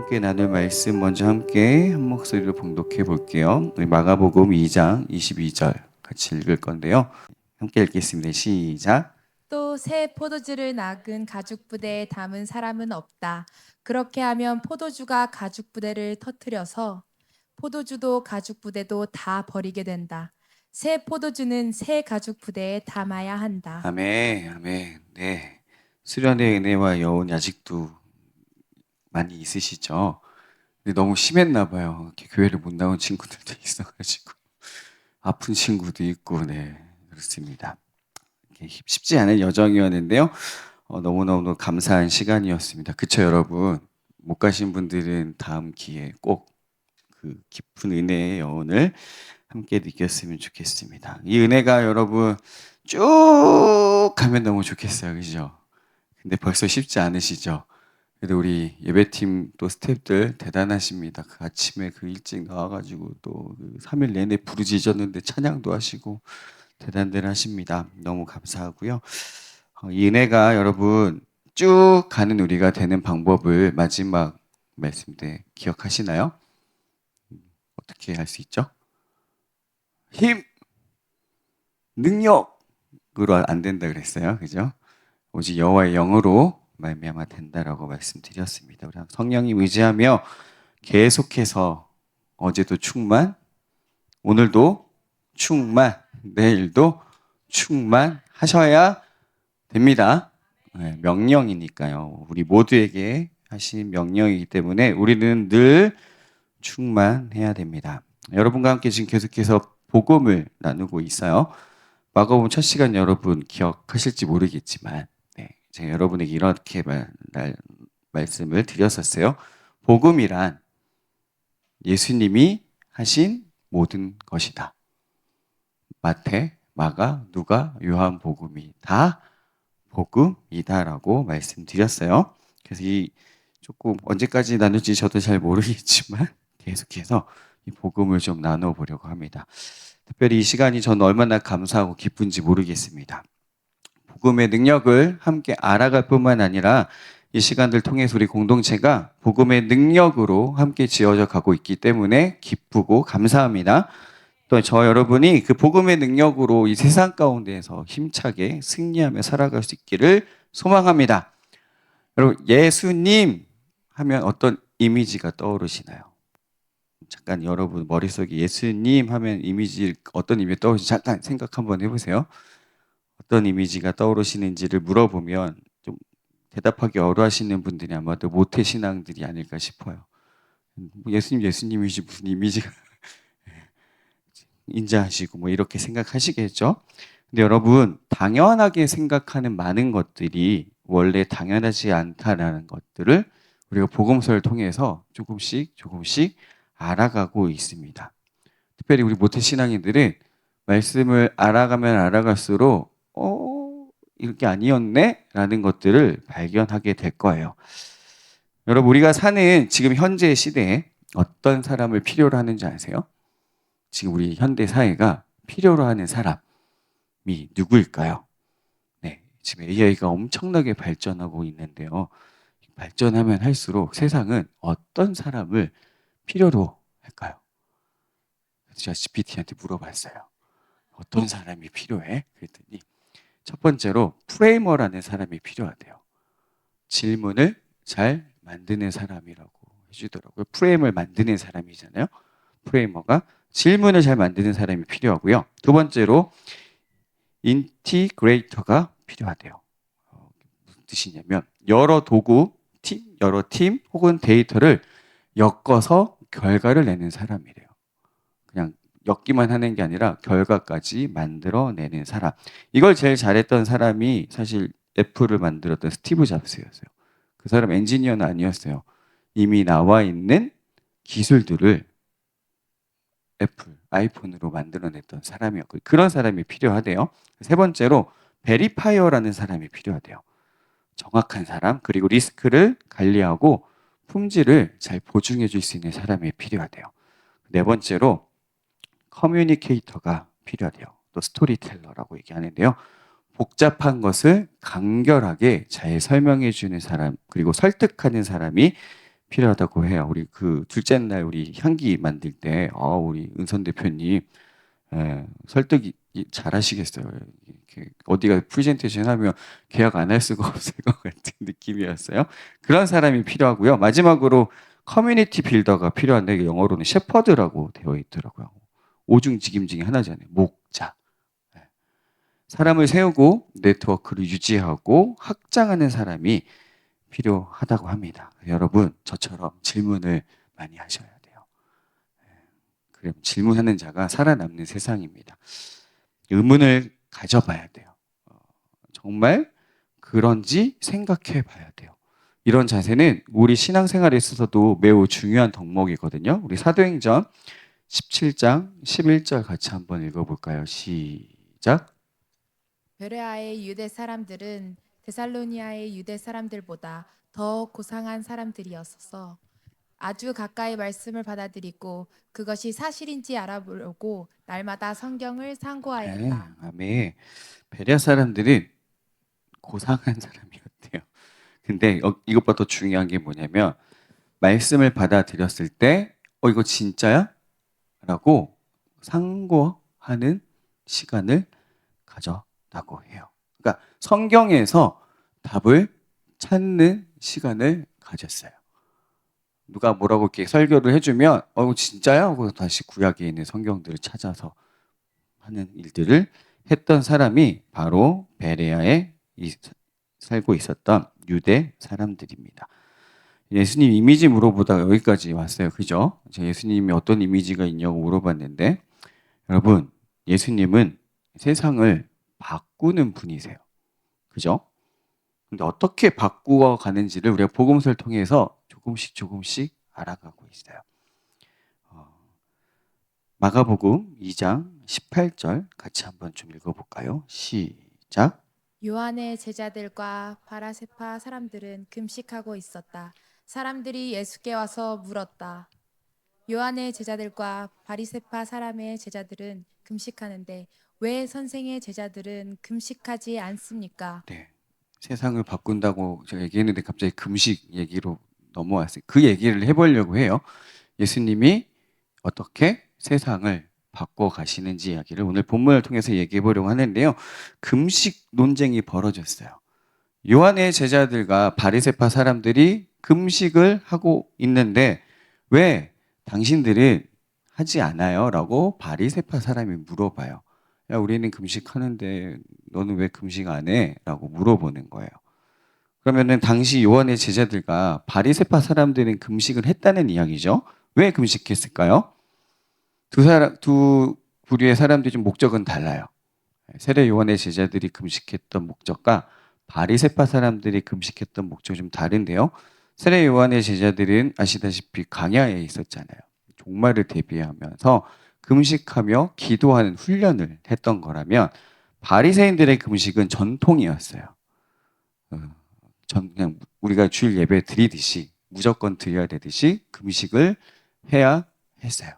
함께 나눌 말씀 먼저 함께 한 목소리로 봉독해 볼게요. 우리 마가복음 2장 22절 같이 읽을 건데요. 함께 읽겠습니다. 시작. 또 새 포도주를 낚은 가죽 부대에 담은 사람은 없다. 그렇게 하면 포도주가 가죽 부대를 터뜨려서 포도주도 가죽 부대도 다 버리게 된다. 새 포도주는 새 가죽 부대에 담아야 한다. 아멘, 아멘. 네, 수련의 은혜와 여운이 아직도 많이 있으시죠? 근데 너무 심했나 봐요. 이렇게 교회를 못 나온 친구들도 있어가지고 아픈 친구도 있고, 네, 그렇습니다. 쉽지 않은 여정이었는데요. 너무너무 감사한 시간이었습니다. 그쵸, 여러분? 못 가신 분들은 다음 기회에 꼭 그 깊은 은혜의 여운을 함께 느꼈으면 좋겠습니다. 이 은혜가 여러분 쭉 가면 너무 좋겠어요. 그죠? 근데 벌써 쉽지 않으시죠? 그래도 우리 예배팀 또 스태프들 대단하십니다. 그 아침에 그 일찍 나와가지고 또 3일 내내 부르짖었는데 찬양도 하시고 대단들 하십니다. 너무 감사하고요. 이 은혜가 여러분 쭉 가는 우리가 되는 방법을 마지막 말씀 때 기억하시나요? 어떻게 할 수 있죠? 힘, 능력으로 안 된다 그랬어요. 그죠? 오직 여호와의 영으로 말미암아 된다라고 말씀드렸습니다. 우리 성령님 의지하며 계속해서 어제도 충만, 오늘도 충만, 내일도 충만하셔야 됩니다. 네, 명령이니까요. 우리 모두에게 하신 명령이기 때문에 우리는 늘 충만해야 됩니다. 여러분과 함께 지금 계속해서 복음을 나누고 있어요. 마가복음 첫 시간 여러분 기억하실지 모르겠지만 제가 여러분에게 이렇게 말씀을 드렸었어요. 복음이란 예수님이 하신 모든 것이다. 마태, 마가, 누가, 요한 복음이 다 복음이다라고 말씀드렸어요. 그래서 이 조금 언제까지 나눌지 저도 잘 모르겠지만 계속해서 이 복음을 좀 나눠보려고 합니다. 특별히 이 시간이 저는 얼마나 감사하고 기쁜지 모르겠습니다. 복음의 능력을 함께 알아갈 뿐만 아니라 이 시간들 통해서 우리 공동체가 복음의 능력으로 함께 지어져 가고 있기 때문에 기쁘고 감사합니다. 또 저 여러분이 그 복음의 능력으로 이 세상 가운데에서 힘차게 승리하며 살아갈 수 있기를 소망합니다. 여러분, 예수님 하면 어떤 이미지가 떠오르시나요? 잠깐 여러분 머릿속에 예수님 하면 이미지 어떤 이미지 떠오르시는지 잠깐 생각 한번 해보세요. 어떤 이미지가 떠오르시는지를 물어보면 좀 대답하기 어려워하시는 분들이 아마도 모태신앙들이 아닐까 싶어요. 예수님이지 무슨 이미지가 인자하시고 뭐 이렇게 생각하시겠죠? 근데 여러분 당연하게 생각하는 많은 것들이 원래 당연하지 않다라는 것들을 우리가 복음서를 통해서 조금씩 알아가고 있습니다. 특별히 우리 모태신앙인들은 말씀을 알아가면 알아갈수록 이게 아니었네? 라는 것들을 발견하게 될 거예요. 여러분 우리가 사는 지금 현재 시대에 어떤 사람을 필요로 하는지 아세요? 지금 우리 현대 사회가 필요로 하는 사람이 누구일까요? 네, 지금 AI가 엄청나게 발전하고 있는데요. 발전하면 할수록 세상은 어떤 사람을 필요로 할까요? 제가 GPT한테 물어봤어요. 어떤 사람이 필요해? 그랬더니 첫 번째로 프레이머라는 사람이 필요하대요. 질문을 잘 만드는 사람이라고 해주더라고요. 프레임을 만드는 사람이잖아요. 프레이머가 질문을 잘 만드는 사람이 필요하고요. 두 번째로 인티그레이터가 필요하대요. 무슨 뜻이냐면 여러 도구, 여러 팀 혹은 데이터를 엮어서 결과를 내는 사람이래요. 그냥 엮기만 하는 게 아니라 결과까지 만들어내는 사람. 이걸 제일 잘했던 사람이 사실 애플을 만들었던 스티브 잡스였어요. 그 사람 엔지니어는 아니었어요. 이미 나와 있는 기술들을 애플, 아이폰으로 만들어냈던 사람이었고 그런 사람이 필요하대요. 세 번째로 베리파이어라는 사람이 필요하대요. 정확한 사람, 그리고 리스크를 관리하고 품질을 잘 보증해 줄 수 있는 사람이 필요하대요. 네 번째로 커뮤니케이터가 필요하대요. 또 스토리텔러라고 얘기하는데요. 복잡한 것을 간결하게 잘 설명해 주는 사람, 그리고 설득하는 사람이 필요하다고 해요. 우리 그 둘째 날 우리 향기 만들 때, 우리 은선 대표님, 설득이 잘하시겠어요. 이렇게 어디가 프레젠테이션 하면 계약 안 할 수가 없을 것 같은 느낌이었어요. 그런 사람이 필요하고요. 마지막으로 커뮤니티 빌더가 필요한데 이게 영어로는 셰퍼드라고 되어 있더라고요. 오중직임 중에 하나잖아요. 목자. 예. 사람을 세우고 네트워크를 유지하고 확장하는 사람이 필요하다고 합니다. 여러분, 저처럼 질문을 많이 하셔야 돼요. 그럼 질문하는 자가 살아남는 세상입니다. 의문을 가져봐야 돼요. 정말 그런지 생각해 봐야 돼요. 이런 자세는 우리 신앙생활에 있어서도 매우 중요한 덕목이거든요. 우리 사도행전 17장 11절 같이 한번 읽어볼까요? 시작. 베레아의 유대 사람들은 데살로니아의 유대 사람들보다 더 고상한 사람들이었어서 아주 가까이 말씀을 받아들이고 그것이 사실인지 알아보려고 날마다 성경을 네, 상고하였다. 아멘. 베레아 사람들은 고상한 사람이었대요. 근데 이것보다 더 중요한 게 뭐냐면 말씀을 받아들였을 때 이거 진짜야? 라고 상고하는 시간을 가졌다고 해요. 그러니까 성경에서 답을 찾는 시간을 가졌어요. 누가 뭐라고 이렇게 설교를 해주면 이거 진짜야? 하고 다시 구약에 있는 성경들을 찾아서 하는 일들을 했던 사람이 바로 베레아에 살고 있었던 유대 사람들입니다. 예수님 이미지 물어보다가 여기까지 왔어요. 그죠? 제가 예수님이 어떤 이미지가 있냐고 물어봤는데 여러분, 예수님은 세상을 바꾸는 분이세요. 그죠? 근데 어떻게 바꾸어 가는지를 우리가 복음서를 통해서 조금씩 알아가고 있어요. 마가복음 2장 18절 같이 한번 좀 읽어볼까요? 시작. 요한의 제자들과 바라세파 사람들은 금식하고 있었다. 사람들이 예수께 와서 물었다. 요한의 제자들과 바리세파 사람의 제자들은 금식하는데 왜 선생의 제자들은 금식하지 않습니까? 네. 세상을 바꾼다고 제가 얘기했는데 갑자기 금식 얘기로 넘어왔어요. 그 얘기를 해보려고 해요. 예수님이 어떻게 세상을 바꿔 가시는지 이야기를 오늘 본문을 통해서 얘기해 보려고 하는데요. 금식 논쟁이 벌어졌어요. 요한의 제자들과 바리새파 사람들이 금식을 하고 있는데 왜 당신들은 하지 않아요? 라고 바리새파 사람이 물어봐요. 야, 우리는 금식하는데 너는 왜 금식 안 해? 라고 물어보는 거예요. 그러면은 당시 요한의 제자들과 바리새파 사람들은 금식을 했다는 이야기죠. 왜 금식했을까요? 두 부류의 사람들이 좀 목적은 달라요. 세례 요한의 제자들이 금식했던 목적과 바리새파 사람들이 금식했던 목적이 좀 다른데요. 세례 요한의 제자들은 아시다시피 광야에 있었잖아요. 종말을 대비하면서 금식하며 기도하는 훈련을 했던 거라면 바리새인들의 금식은 전통이었어요. 그냥 우리가 주일 예배 드리듯이 무조건 드려야 되듯이 금식을 해야 했어요.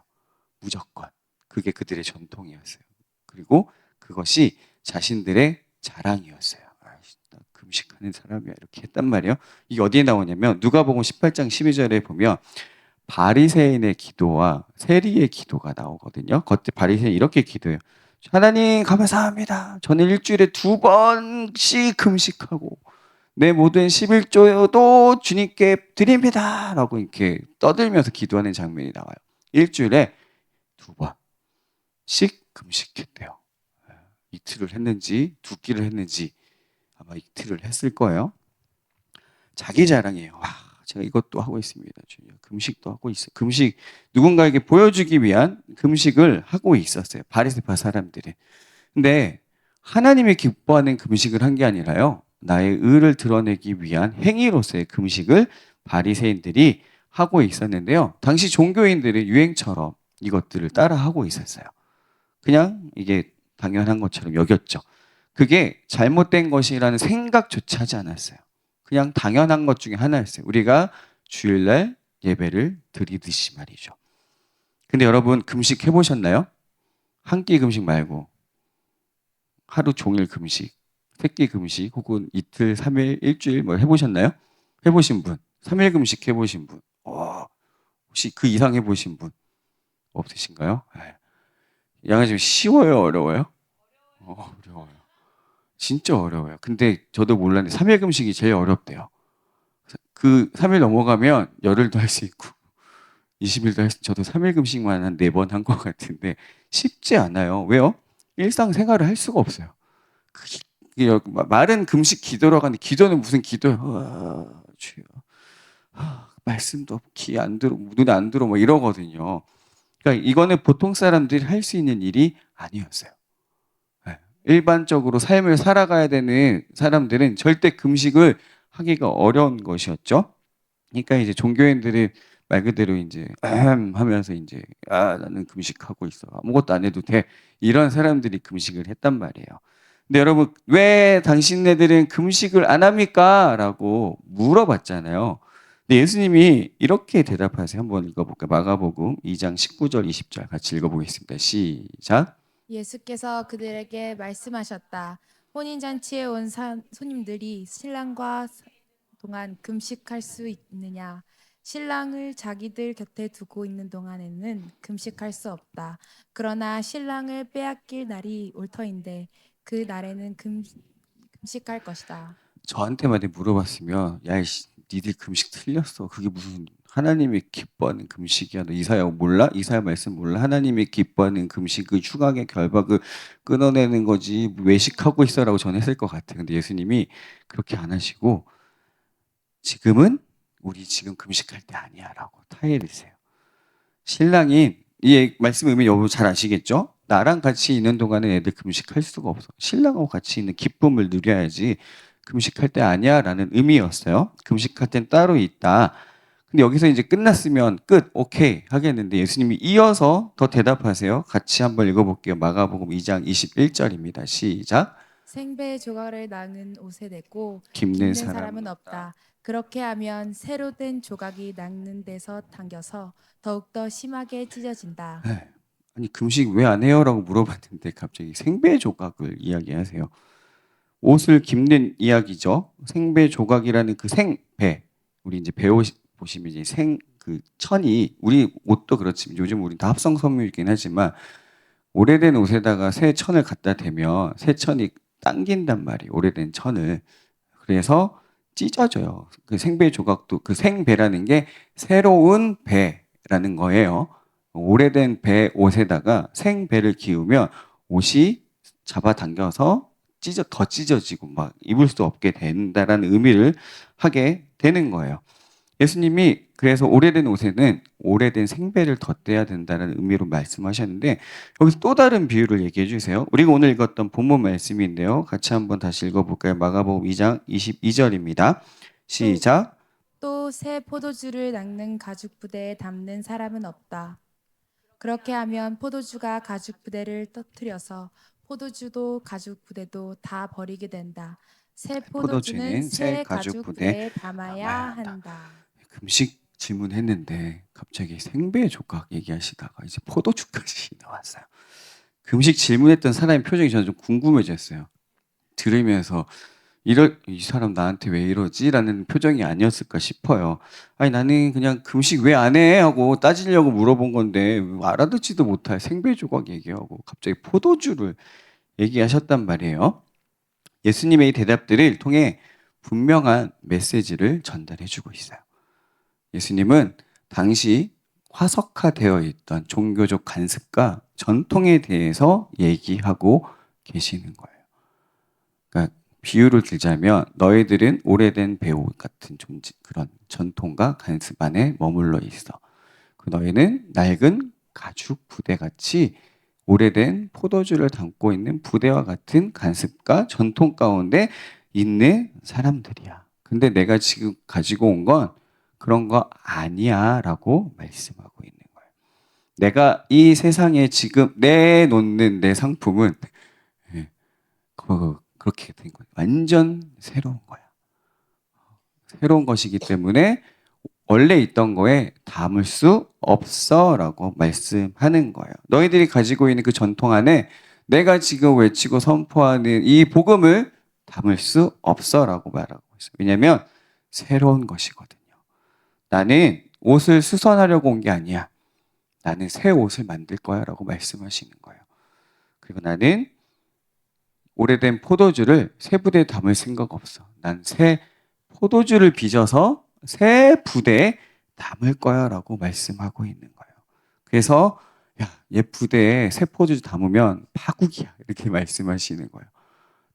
무조건. 그게 그들의 전통이었어요. 그리고 그것이 자신들의 자랑이었어요. 나 금식하는 사람이야. 이렇게 했단 말이에요. 이게 어디에 나오냐면 누가복음 18장 12절에 보면 바리새인의 기도와 세리의 기도가 나오거든요. 그때 바리새인 이렇게 기도해요. 하나님 감사합니다. 저는 일주일에 2번씩 금식하고 내 모든 11조도 주님께 드립니다. 라고 이렇게 떠들면서 기도하는 장면이 나와요. 일주일에 2번씩 금식했대요. 이틀을 했는지 두 끼를 했는지 아마 이틀을 했을 거예요. 자기 자랑이에요. 와, 제가 이것도 하고 있습니다. 주님. 금식도 하고 있어요. 금식 누군가에게 보여주기 위한 금식을 하고 있었어요. 바리새파 사람들이. 근데 하나님이 기뻐하는 금식을 한 게 아니라요. 나의 의를 드러내기 위한 행위로서의 금식을 바리새인들이 하고 있었는데요. 당시 종교인들이 유행처럼 이것들을 따라하고 있었어요. 그냥 이게 당연한 것처럼 여겼죠. 그게 잘못된 것이라는 생각조차 하지 않았어요. 그냥 당연한 것 중에 하나였어요. 우리가 주일날 예배를 드리듯이 말이죠. 근데 여러분 금식 해보셨나요? 한 끼 금식 말고 하루 종일 금식, 세 끼 금식 혹은 이틀, 3일, 일주일 뭐 해보셨나요? 해보신 분, 3일 금식 해보신 분. 혹시 그 이상 해보신 분 없으신가요? 네. 양아지 쉬워요, 어려워요? 어려워요. 진짜 어려워요. 근데 저도 몰랐는데 3일 금식이 제일 어렵대요. 그 3일 넘어가면 열흘도 할 수 있고 20일도 할 수, 저도 3일 금식만 한 4번 한 것 같은데 쉽지 않아요. 왜요? 일상생활을 할 수가 없어요. 말은 금식 기도로 가는데 기도는 무슨 기도예요? 주여. 말씀도 귀 안 들어, 눈에 안 들어, 뭐 이러거든요. 그러니까 이거는 보통 사람들이 할 수 있는 일이 아니었어요. 네. 일반적으로 삶을 살아가야 되는 사람들은 절대 금식을 하기가 어려운 것이었죠. 그러니까 이제 종교인들은 말 그대로 이제 하면서 이제 나는 금식하고 있어. 아무것도 안 해도 돼. 이런 사람들이 금식을 했단 말이에요. 근데 여러분 왜 당신네들은 금식을 안 합니까? 라고 물어봤잖아요. 근데 예수님이 이렇게 대답하세요. 한번 읽어볼까요? 마가복음 2장 19절 20절 같이 읽어보겠습니다. 시작. 예수께서 그들에게 말씀하셨다. 혼인잔치에 온 손님들이 신랑과 동안 금식할 수 있느냐? 신랑을 자기들 곁에 두고 있는 동안에는 금식할 수 없다. 그러나 신랑을 빼앗길 날이 올 터인데 그 날에는 금식할 것이다. 저한테만 물어봤으면 야 이씨 니들 금식 틀렸어. 그게 무슨 하나님이 기뻐하는 금식이야. 너 이사야 몰라? 이사야 말씀 몰라? 하나님이 기뻐하는 금식의 추각의 결박을 끊어내는 거지 외식하고 있어라고 전했을 것 같아. 근데 예수님이 그렇게 안 하시고 지금은 우리 지금 금식할 때 아니야라고 타이르세요. 신랑이 이 말씀 의미 여러분 잘 아시겠죠? 나랑 같이 있는 동안에 애들 금식할 수가 없어. 신랑하고 같이 있는 기쁨을 누려야지 금식할 때 아니야 라는 의미였어요. 금식할 땐 따로 있다. 근데 여기서 이제 끝났으면 끝, 오케이 하겠는데 예수님이 이어서 더 대답하세요. 같이 한번 읽어볼게요. 마가복음 2장 21절입니다. 시작. 생배 조각을 낚는 옷에 대고 깁는 깁는 사람은 사람은 없다. 그렇게 하면 새로 된 조각이 낚는 데서 당겨서 더욱더 심하게 찢어진다. 네. 아니 금식 왜 안 해요? 라고 물어봤는데 갑자기 생배 조각을 이야기하세요. 옷을 깁는 이야기죠. 생배 조각이라는 그 생배. 우리 이제 보시면 이제 그 천이 우리 옷도 그렇지만 요즘 우리 다 합성 섬유이긴 하지만 오래된 옷에다가 새 천을 갖다 대면 새 천이 당긴단 말이에요. 오래된 천을. 그래서 찢어져요. 그 생배 조각도 그 생배라는 게 새로운 배라는 거예요. 오래된 배 옷에다가 생배를 기우면 옷이 잡아당겨서 더 찢어지고 막 입을 수 없게 된다라는 의미를 하게 되는 거예요. 예수님이 그래서 오래된 옷에는 오래된 생배를 덧대야 된다는 의미로 말씀하셨는데 여기서 또 다른 비유를 얘기해 주세요. 우리가 오늘 읽었던 본문 말씀인데요. 같이 한번 다시 읽어볼까요? 마가복음 2장 22절입니다. 시작. 또 새 포도주를 낚는 가죽 부대에 담는 사람은 없다. 그렇게 하면 포도주가 가죽 부대를 터뜨려서 포도주도 가죽 부대도 다 버리게 된다. 새 포도주는 포도주는 새 새 가죽 가죽 부대에 부대에 담아야 담아야 한다. 한다. 금식 질문했는데 갑자기 생배 조각 얘기하시다가 이제 포도주까지 나왔어요. 금식 질문했던 사람의 표정이 저는 좀 궁금해졌어요. 들으면서 이 사람 나한테 왜 이러지? 라는 표정이 아니었을까 싶어요. 아니, 나는 그냥 금식 왜 안 해? 하고 따지려고 물어본 건데, 알아듣지도 못할 생배 조각 얘기하고 갑자기 포도주를 얘기하셨단 말이에요. 예수님의 이 대답들을 통해 분명한 메시지를 전달해 주고 있어요. 예수님은 당시 화석화되어 있던 종교적 관습과 전통에 대해서 얘기하고 계시는 거예요. 그러니까 비유를 들자면 너희들은 오래된 배우 같은 존재, 그런 전통과 관습 안에 머물러 있어. 그 너희는 낡은 가죽 부대같이 오래된 포도주를 담고 있는 부대와 같은 관습과 전통 가운데 있는 사람들이야. 근데 내가 지금 가지고 온 건 그런 거 아니야 라고 말씀하고 있는 거예요. 내가 이 세상에 지금 내놓는 내 상품은 그렇게 된 거예요. 완전 새로운 거야. 새로운 것이기 때문에 원래 있던 거에 담을 수 없어라고 말씀하는 거예요. 너희들이 가지고 있는 그 전통 안에 내가 지금 외치고 선포하는 이 복음을 담을 수 없어라고 말하고 있어요. 왜냐하면 새로운 것이거든요. 나는 옷을 수선하려고 온 게 아니야. 나는 새 옷을 만들 거야 라고 말씀하시는 거예요. 그리고 나는 오래된 포도주를 새 부대에 담을 생각 없어. 난 새 포도주를 빚어서 새 부대에 담을 거야 라고 말씀하고 있는 거예요. 그래서 야, 얘 부대에 새 포도주 담으면 파국이야 이렇게 말씀하시는 거예요.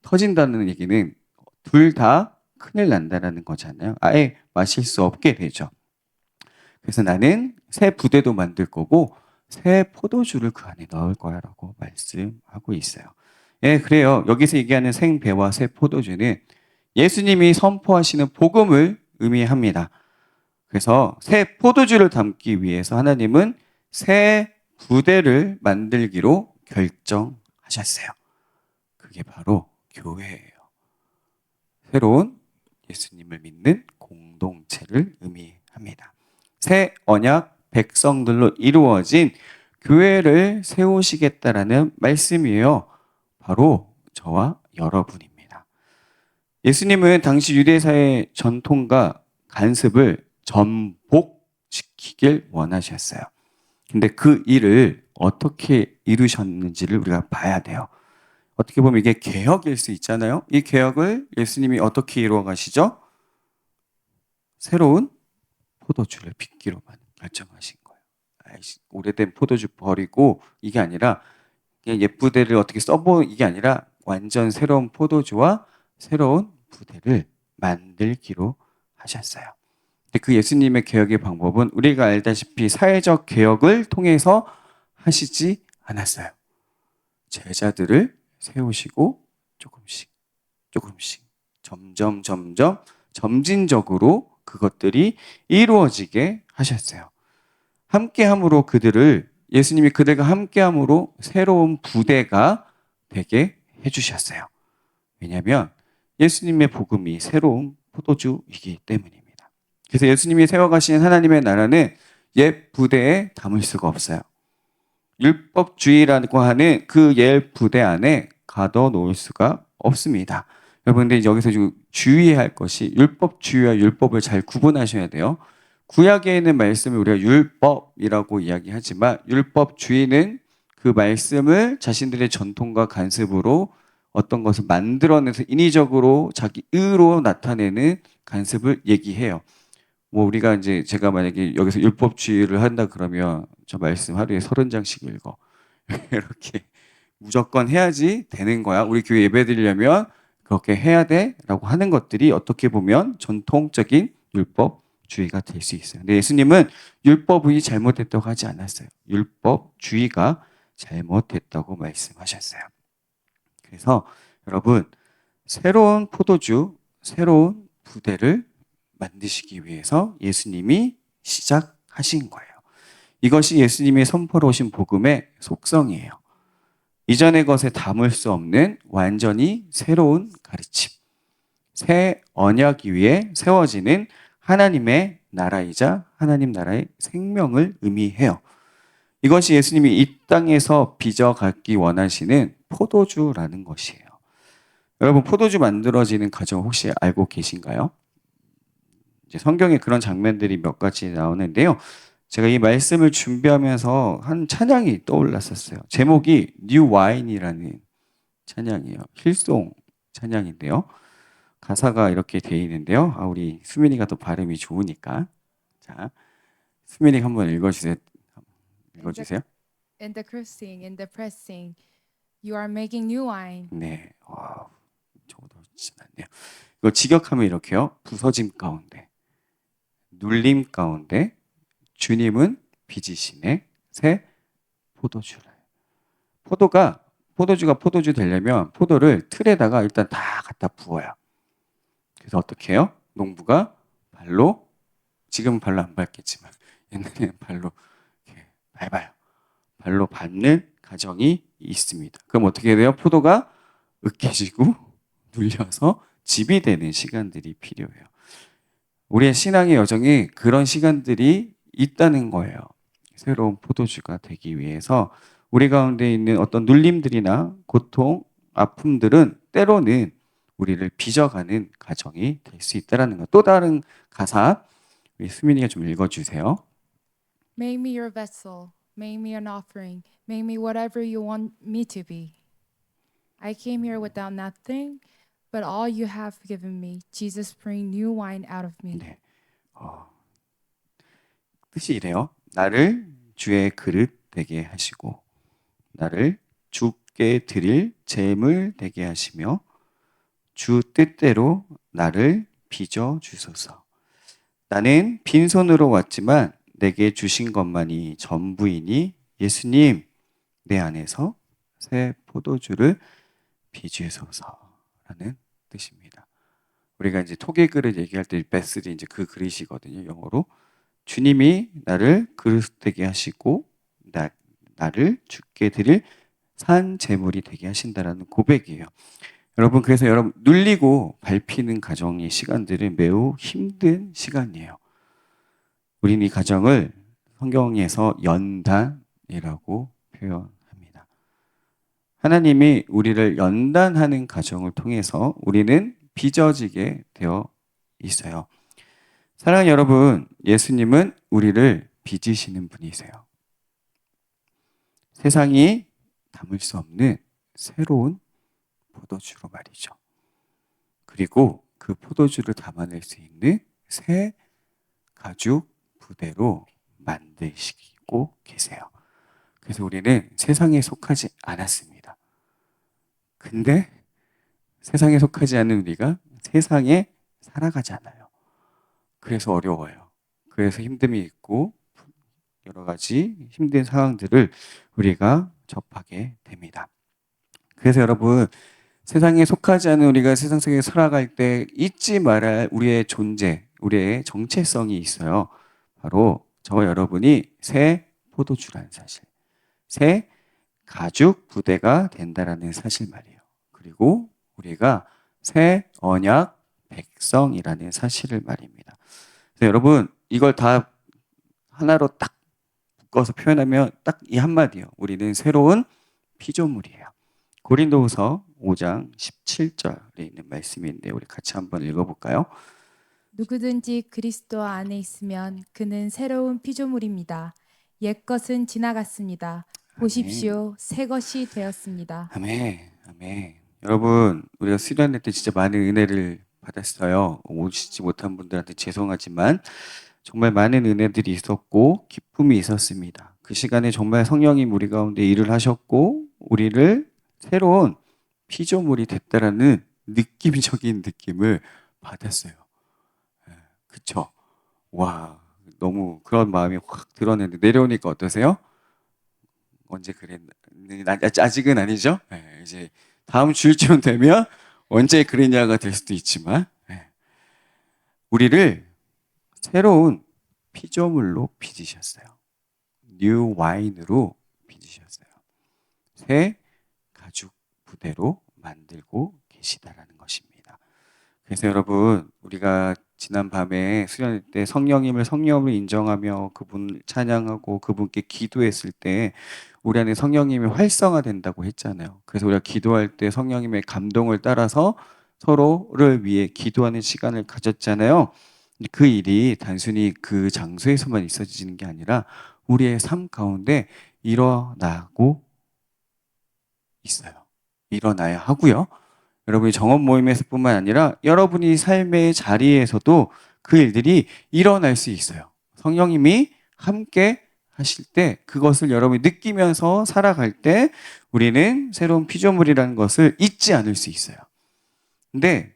터진다는 얘기는 둘 다 큰일 난다라는 거잖아요. 아예 마실 수 없게 되죠. 그래서 나는 새 부대도 만들 거고 새 포도주를 그 안에 넣을 거야 라고 말씀하고 있어요. 예, 그래요. 여기서 얘기하는 생배와 새 포도주는 예수님이 선포하시는 복음을 의미합니다. 그래서 새 포도주를 담기 위해서 하나님은 새 부대를 만들기로 결정하셨어요. 그게 바로 교회예요. 새로운 예수님을 믿는 공동체를 의미합니다. 새 언약 백성들로 이루어진 교회를 세우시겠다라는 말씀이에요. 바로 저와 여러분입니다. 예수님은 당시 유대사의 전통과 관습을 전복시키길 원하셨어요. 근데 그 일을 어떻게 이루셨는지를 우리가 봐야 돼요. 어떻게 보면 이게 개혁일 수 있잖아요. 이 개혁을 예수님이 어떻게 이루어 가시죠? 새로운 포도주를 빚기로만 결정하신 거예요. 오래된 포도주 버리고 이게 아니라 그냥 옛 부대를 어떻게 써보 이게 아니라 완전 새로운 포도주와 새로운 부대를 만들기로 하셨어요. 근데 그 예수님의 개혁의 방법은 우리가 알다시피 사회적 개혁을 통해서 하시지 않았어요. 제자들을 세우시고 조금씩 점진적으로 그것들이 이루어지게 하셨어요. 함께함으로 예수님이 그들과 함께함으로 새로운 부대가 되게 해주셨어요. 왜냐하면 예수님의 복음이 새로운 포도주이기 때문입니다. 그래서 예수님이 세워가신 하나님의 나라는 옛 부대에 담을 수가 없어요. 율법주의라고 하는 그 옛 부대 안에 가둬 놓을 수가 없습니다. 여러분들 여기서 좀 주의해야 할 것이 율법주의와 율법을 잘 구분하셔야 돼요. 구약에 있는 말씀을 우리가 율법이라고 이야기하지만 율법주의는 그 말씀을 자신들의 전통과 관습으로 어떤 것을 만들어내서 인위적으로 자기 의로 나타내는 관습을 얘기해요. 뭐 우리가 이제 제가 만약에 여기서 율법주의를 한다 그러면 저 말씀 하루에 30장씩 읽어. 이렇게 무조건 해야지 되는 거야. 우리 교회 예배 드리려면 그렇게 해야 돼라고 하는 것들이 어떻게 보면 전통적인 율법주의가 될 수 있어요. 근데 예수님은 율법이 잘못됐다고 하지 않았어요. 율법주의가 잘못됐다고 말씀하셨어요. 그래서 여러분 새로운 포도주, 새로운 부대를 만드시기 위해서 예수님이 시작하신 거예요. 이것이 예수님이 선포로 오신 복음의 속성이에요. 이전의 것에 담을 수 없는 완전히 새로운 가르침. 새 언약 위에 세워지는 하나님의 나라이자 하나님 나라의 생명을 의미해요. 이것이 예수님이 이 땅에서 빚어갖기 원하시는 포도주라는 것이에요. 여러분 포도주 만들어지는 과정 혹시 알고 계신가요? 이제 성경에 그런 장면들이 몇 가지 나오는데요. 제가 이 말씀을 준비하면서 한 찬양이 떠올랐었어요. 제목이 New Wine이라는 찬양이에요. 힐송 찬양인데요. 가사가 이렇게 돼 있는데요. 우리 수민이가 또 발음이 좋으니까. 자, 수민이 한번 읽어주세요. 읽어주세요. In the cursing, in the pressing, you are making new wine. 네, 저보다 훨씬 낫네요. 이거 직역하면 이렇게요. 부서짐 가운데, 눌림 가운데, 주님은 빚이시네 새 포도주를. 포도주가 포도주 되려면 포도를 틀에다가 일단 다 갖다 부어요. 그래서 어떻게 해요? 농부가 발로, 지금은 발로 안 밟겠지만 옛날에는 발로 이렇게 밟아요. 발로 밟는 과정이 있습니다. 그럼 어떻게 돼요? 포도가 으깨지고 눌려서 즙이 되는 시간들이 필요해요. 우리의 신앙의 여정이 그런 시간들이 있다는 거예요. 새로운 포도주가 되기 위해서 우리 가운데 있는 어떤 눌림들이나 고통, 아픔들은 때로는 우리를 빚어가는 과정이 될 수 있다는 것. 또 다른 가사, 우리 수민이가 좀 읽어주세요. Make me your vessel. Make me an offering. Make me whatever you want me to be. I came here without nothing, but all you have given me. Jesus, bring new wine out of me. 네. 뜻이 이래요. 나를 주의 그릇 되게 하시고 나를 주께 드릴 제물 되게 하시며 주 뜻대로 나를 빚어 주소서. 나는 빈손으로 왔지만 내게 주신 것만이 전부이니 예수님 내 안에서 새 포도주를 빚으소서라는 뜻입니다. 우리가 이제 토기 그릇 얘기할 때 베슬이 이제 그 그릇이거든요. 영어로 주님이 나를 그릇 되게 하시고 나를 주께 드릴 산 제물이 되게 하신다라는 고백이에요. 여러분 그래서 여러분 눌리고 밟히는 가정의 시간들은 매우 힘든 시간이에요. 우리는 이 가정을 성경에서 연단이라고 표현합니다. 하나님이 우리를 연단하는 가정을 통해서 우리는 빚어지게 되어 있어요. 사랑하는 여러분, 예수님은 우리를 빚으시는 분이세요. 세상이 담을 수 없는 새로운 포도주로 말이죠. 그리고 그 포도주를 담아낼 수 있는 새 가죽 부대로 만드시고 계세요. 그래서 우리는 세상에 속하지 않았습니다. 근데 세상에 속하지 않은 우리가 세상에 살아가잖아요. 그래서 어려워요. 그래서 힘듦이 있고 여러 가지 힘든 상황들을 우리가 접하게 됩니다. 그래서 여러분 세상에 속하지 않은 우리가 세상 속에 살아갈 때 잊지 말아야 우리의 존재, 우리의 정체성이 있어요. 바로 저와 여러분이 새 포도주라는 사실, 새 가죽 부대가 된다라는 사실 말이에요. 그리고 우리가 새 언약 백성이라는 사실을 말입니다. 그래서 여러분 이걸 다 하나로 딱 묶어서 표현하면 딱 이 한마디예요. 우리는 새로운 피조물이에요. 고린도후서 5장 17절에 있는 말씀인데 우리 같이 한번 읽어볼까요? 누구든지 그리스도 안에 있으면 그는 새로운 피조물입니다. 옛것은 지나갔습니다. 보십시오. 새 것이 되었습니다. 아멘, 아멘. 여러분 우리가 수련회 때 진짜 많은 은혜를 받았어요. 오시지 못한 분들한테 죄송하지만 정말 많은 은혜들이 있었고 기쁨이 있었습니다. 그 시간에 정말 성령님 우리 가운데 일을 하셨고 우리를 새로운 피조물이 됐다라는 느낌적인 느낌을 받았어요. 그쵸? 와, 너무 그런 마음이 확 드러냈는데 내려오니까 어떠세요? 언제 그랬나? 아직은 아니죠? 네, 이제 다음 주일쯤 되면 언제 그랬냐가 될 수도 있지만 네. 우리를 새로운 피조물로 빚으셨어요. 뉴 와인으로 빚으셨어요. 새 가죽 부대로 만들고 계시다라는 것입니다. 그래서 여러분 우리가 지난 밤에 수련회 때 성령님을 인정하며 그분을 찬양하고 그분께 기도했을 때 우리 안에 성령님이 활성화된다고 했잖아요. 그래서 우리가 기도할 때 성령님의 감동을 따라서 서로를 위해 기도하는 시간을 가졌잖아요. 그 일이 단순히 그 장소에서만 있어지는 게 아니라 우리의 삶 가운데 일어나고 있어요. 일어나야 하고요. 여러분이 정원 모임에서뿐만 아니라 여러분이 삶의 자리에서도 그 일들이 일어날 수 있어요. 성령님이 함께 하실 때 그것을 여러분이 느끼면서 살아갈 때 우리는 새로운 피조물이라는 것을 잊지 않을 수 있어요. 근데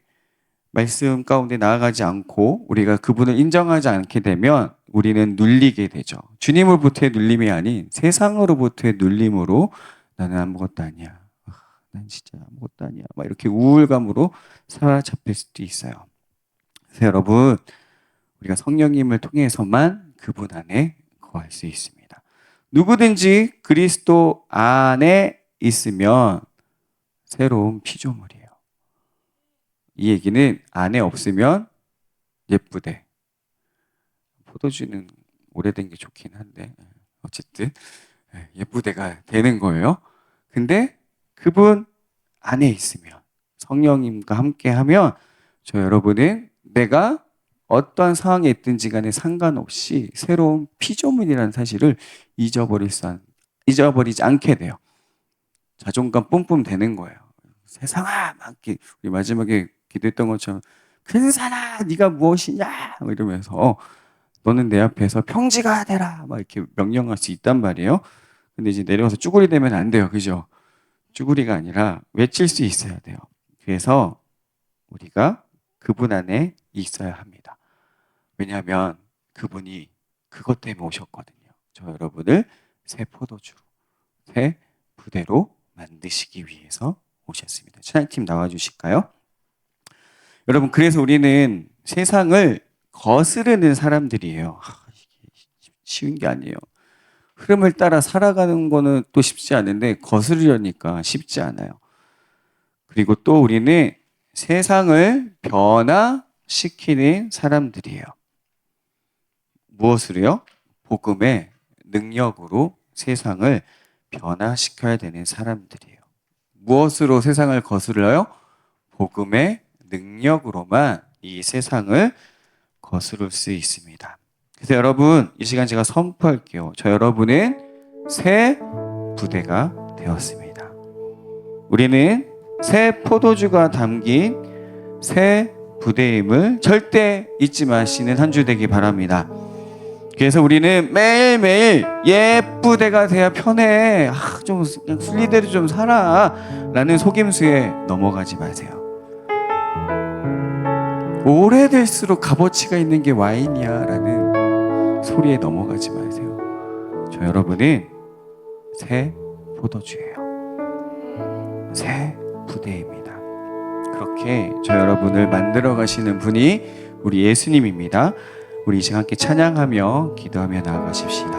말씀 가운데 나아가지 않고 우리가 그분을 인정하지 않게 되면 우리는 눌리게 되죠. 주님으로부터의 눌림이 아닌 세상으로부터의 눌림으로 나는 아무것도 아니야. 난 진짜 아무것도 아니야. 막 이렇게 우울감으로 사로잡힐 수도 있어요. 그래서 여러분, 우리가 성령님을 통해서만 그분 안에 거할 수 있습니다. 누구든지 그리스도 안에 있으면 새로운 피조물이에요. 이 얘기는 안에 없으면 예쁘대. 포도주는 오래된 게 좋긴 한데 어쨌든 예쁘대가 되는 거예요. 근데 그분 안에 있으면 성령님과 함께 하면 저 여러분은 내가 어떠한 상황에 있든지 간에 상관없이 새로운 피조물이라는 사실을 잊어버리지 않게 돼요. 자존감 뿜뿜 되는 거예요. 세상아, 막 우리 마지막에 기도했던 것처럼 근사나 네가 무엇이냐 막 이러면서 너는 내 앞에서 평지가 되라 막 이렇게 명령할 수 있단 말이에요. 근데 이제 내려가서 쭈구리 되면 안 돼요. 그죠? 쭈구리가 아니라 외칠 수 있어야 돼요. 그래서 우리가 그분 안에 있어야 합니다. 왜냐하면 그분이 그것 때문에 오셨거든요. 저 여러분을 새 포도주로, 새 부대로 만드시기 위해서 오셨습니다. 찬양팀 나와주실까요? 여러분, 그래서 우리는 세상을 거스르는 사람들이에요. 이게 쉬운 게 아니에요. 흐름을 따라 살아가는 거는 또 쉽지 않은데 거스르려니까 쉽지 않아요. 그리고 또 우리는 세상을 변화시키는 사람들이에요. 무엇으로요? 복음의 능력으로 세상을 변화시켜야 되는 사람들이에요. 무엇으로 세상을 거스려요? 복음의 능력으로만 이 세상을 거스를 수 있습니다. 그래서 여러분, 이 시간 제가 선포할게요. 저 여러분은 새 부대가 되었습니다. 우리는 새 포도주가 담긴 새 부대임을 절대 잊지 마시는 한 주 되기 바랍니다. 그래서 우리는 매일매일 예쁘대가 돼야 편해. 좀 순리대로 좀 살아. 라는 속임수에 넘어가지 마세요. 오래될수록 값어치가 있는 게 와인이야. 라는 소리에 넘어가지 마세요. 저 여러분은 새 포도주예요. 새 부대입니다. 그렇게 저 여러분을 만들어 가시는 분이 우리 예수님입니다. 우리 이 시간 함께 찬양하며 기도하며 나아가십시오.